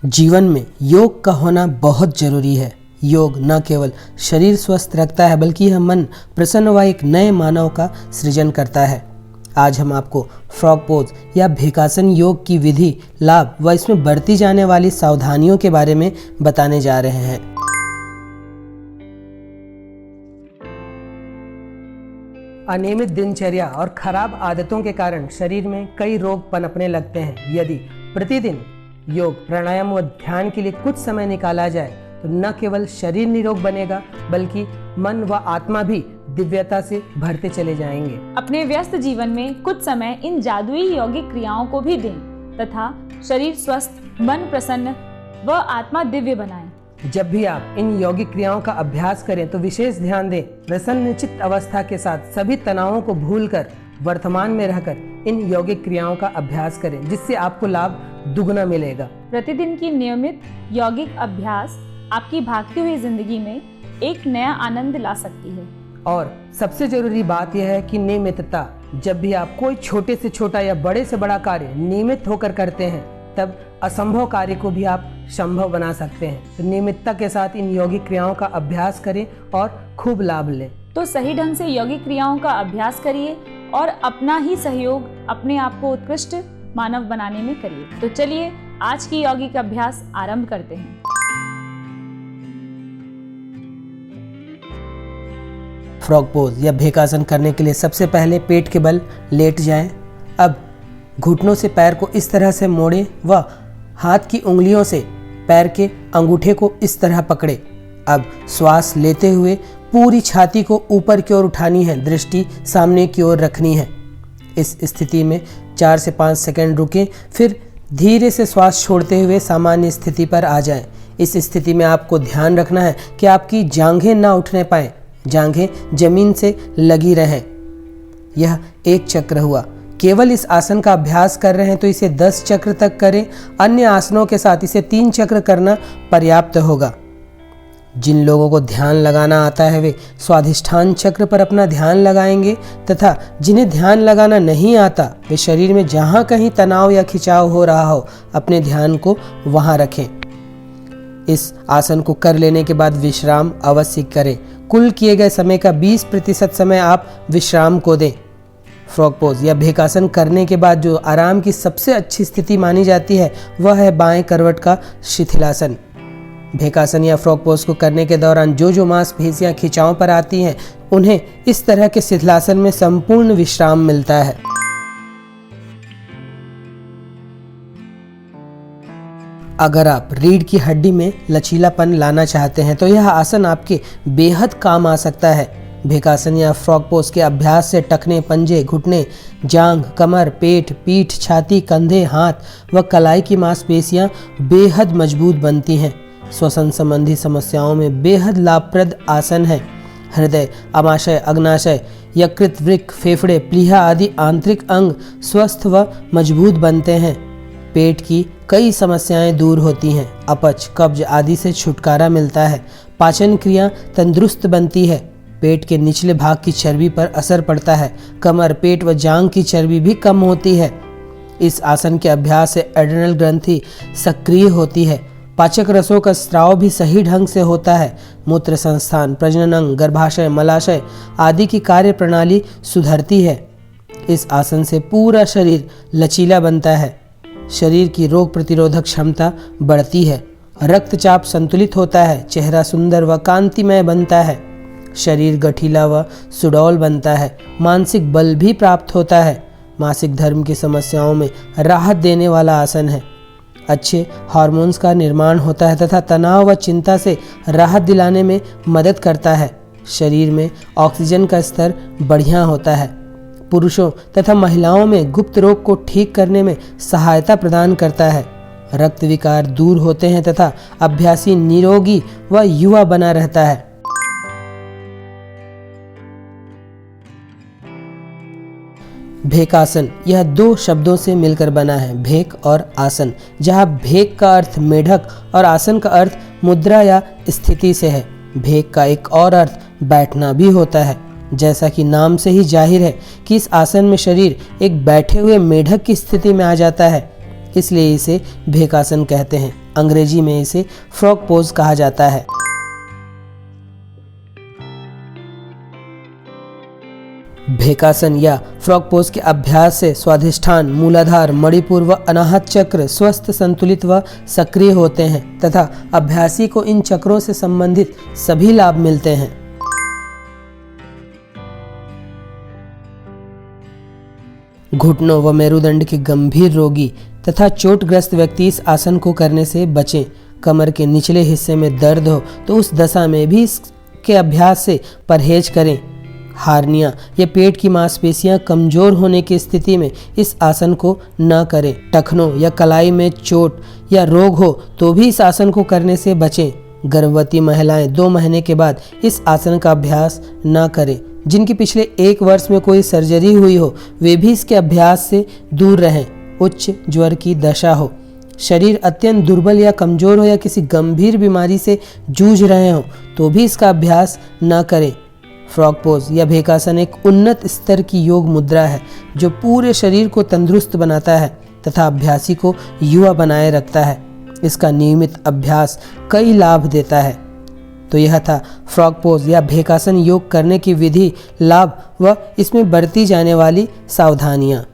जीवन में योग का होना बहुत जरूरी है। योग न केवल शरीर स्वस्थ रखता है बल्कि यह मन प्रसन्न व एक नए मानव का सृजन करता है। आज हम आपको फ्रॉग पोज या भेकासन योग की विधि, लाभ व इसमें बरती जाने वाली सावधानियों के बारे में बताने जा रहे हैं। अनियमित दिनचर्या और खराब आदतों के कारण शरीर में कई रोग पनपने लगते हैं। यदि प्रतिदिन योग, प्राणायाम व ध्यान के लिए कुछ समय निकाला जाए तो न केवल शरीर निरोग बनेगा बल्कि मन व आत्मा भी दिव्यता से भरते चले जाएंगे। अपने व्यस्त जीवन में कुछ समय इन जादुई यौगिक क्रियाओं को भी दें तथा शरीर स्वस्थ, मन प्रसन्न व आत्मा दिव्य बनाएं। जब भी आप इन यौगिक क्रियाओं का अभ्यास करें तो विशेष ध्यान दें। प्रसन्न चित्त अवस्था के साथ सभी तनावों को भूलकर वर्तमान में रहकर इन यौगिक क्रियाओं का अभ्यास करें, जिससे आपको लाभ दुगना मिलेगा। प्रतिदिन की नियमित यौगिक अभ्यास आपकी भागती हुई जिंदगी में एक नया आनंद ला सकती है। और सबसे जरूरी बात यह है कि नियमितता। जब भी आप कोई छोटे से छोटा या बड़े से बड़ा कार्य नियमित होकर करते हैं तब असंभव कार्य को भी आप संभव बना सकते हैं। तो नियमितता के साथ इन यौगिक क्रियाओं का अभ्यास करें और खूब लाभ लें। तो सही ढंग से यौगिक क्रियाओं का अभ्यास करिए और अपना ही सहयोग अपने आप को उत्कृष्ट मानव बनाने में करिए। तो चलिए आज की यौगिक अभ्यास आरंभ करते हैं। फ्रॉग पोज या भेकासन करने के लिए सबसे पहले पेट के बल लेट जाएं। अब घुटनों से पैर को इस तरह से मोड़ें व हाथ की उंगलियों से पैर के अंगूठे को इस तरह पकड़े। अब श्वास लेते हुए पूरी छाती को ऊपर की ओर उठानी है, दृष्टि सामने की ओर रखनी है। इस स्थिति में 4 से 5 सेकंड रुकें, फिर धीरे से श्वास छोड़ते हुए सामान्य स्थिति पर आ जाएं। इस स्थिति में आपको ध्यान रखना है कि आपकी जांघें ना उठने पाएं, जांघें जमीन से लगी रहें। यह एक चक्र हुआ। केवल इस आसन का अभ्यास कर रहे हैं तो इसे 10 चक्र तक करें। अन्य आसनों के साथ इसे 3 चक्र करना पर्याप्त होगा। जिन लोगों को ध्यान लगाना आता है वे स्वाधिष्ठान चक्र पर अपना ध्यान लगाएंगे तथा जिन्हें ध्यान लगाना नहीं आता वे शरीर में जहाँ कहीं तनाव या खिंचाव हो रहा हो अपने ध्यान को वहाँ रखें। इस आसन को कर लेने के बाद विश्राम अवश्य करें। कुल किए गए समय का 20% समय आप विश्राम को दें। फ्रॉग पोज या भेकासन करने के बाद जो आराम की सबसे अच्छी स्थिति मानी जाती है वह है बाएं करवट का शिथिलासन। भेकासन या फ्रॉग पोज को करने के दौरान जो मांसपेशियां खिंचाव पर आती हैं उन्हें इस तरह के शिथिलासन में संपूर्ण विश्राम मिलता है। अगर आप रीढ़ की हड्डी में लचीलापन लाना चाहते हैं तो यह आसन आपके बेहद काम आ सकता है। भेकासन या फ्रॉग पोज के अभ्यास से टखने, पंजे, घुटने, जांघ, कमर, पेट, पीठ, छाती, कंधे, हाथ व कलाई की मांसपेशियां बेहद मजबूत बनती हैं। श्वसन संबंधी समस्याओं में बेहद लाभप्रद आसन है। हृदय, अमाशय, अग्नाशय, यकृत, वृक्क, फेफड़े, प्लीहा आदि आंतरिक अंग स्वस्थ व मजबूत बनते हैं। पेट की कई समस्याएं दूर होती हैं। अपच, कब्ज आदि से छुटकारा मिलता है। पाचन क्रिया तंदुरुस्त बनती है। पेट के निचले भाग की चर्बी पर असर पड़ता है। कमर, पेट व जांघ की चर्बी भी कम होती है। इस आसन के अभ्यास से एड्रेनल ग्रंथि सक्रिय होती है। पाचक रसों का स्राव भी सही ढंग से होता है। मूत्र संस्थान, प्रजनन अंग, गर्भाशय, मलाशय आदि की कार्य प्रणाली सुधरती है। इस आसन से पूरा शरीर लचीला बनता है। शरीर की रोग प्रतिरोधक क्षमता बढ़ती है। रक्तचाप संतुलित होता है। चेहरा सुंदर व कांतिमय बनता है। शरीर गठीला व सुडौल बनता है। मानसिक बल भी प्राप्त होता है। मासिक धर्म की समस्याओं में राहत देने वाला आसन है। अच्छे हार्मोन्स का निर्माण होता है तथा तनाव व चिंता से राहत दिलाने में मदद करता है। शरीर में ऑक्सीजन का स्तर बढ़िया होता है। पुरुषों तथा महिलाओं में गुप्त रोग को ठीक करने में सहायता प्रदान करता है। रक्त विकार दूर होते हैं तथा अभ्यासी निरोगी व युवा बना रहता है। भेकासन यह 2 शब्दों से मिलकर बना है, भेक और आसन, जहाँ भेक का अर्थ मेढक और आसन का अर्थ मुद्रा या स्थिति से है। भेक का एक और अर्थ बैठना भी होता है। जैसा कि नाम से ही जाहिर है कि इस आसन में शरीर एक बैठे हुए मेढक की स्थिति में आ जाता है, इसलिए इसे भेकासन कहते हैं। अंग्रेजी में इसे फ्रॉग पोज कहा जाता है। भेकासन या फ्रॉग पोज के अभ्यास से स्वाधिष्ठान, मूलाधार, मणिपुर व अनाहत चक्र स्वस्थ, संतुलित व सक्रिय होते हैं तथा अभ्यासी को इन चक्रों से संबंधित सभी लाभ मिलते हैं। घुटनों व मेरुदंड के गंभीर रोगी तथा चोटग्रस्त व्यक्ति इस आसन को करने से बचें। कमर के निचले हिस्से में दर्द हो तो उस दशा में भी इसके अभ्यास से परहेज करें। हार्निया या पेट की मांसपेशियां कमजोर होने की स्थिति में इस आसन को न करें। टखनों या कलाई में चोट या रोग हो तो भी इस आसन को करने से बचें। गर्भवती महिलाएं 2 महीने के बाद इस आसन का अभ्यास न करें। जिनकी पिछले 1 वर्ष में कोई सर्जरी हुई हो वे भी इसके अभ्यास से दूर रहें। उच्च ज्वर की दशा हो, शरीर अत्यंत दुर्बल या कमजोर हो या किसी गंभीर बीमारी से जूझ रहे हो तो भी इसका अभ्यास न करें। फ्रॉग पोज या भेकासन एक उन्नत स्तर की योग मुद्रा है जो पूरे शरीर को तंदुरुस्त बनाता है तथा अभ्यासी को युवा बनाए रखता है। इसका नियमित अभ्यास कई लाभ देता है। तो यह था फ्रॉग पोज या भेकासन योग करने की विधि, लाभ व इसमें बरती जाने वाली सावधानियाँ।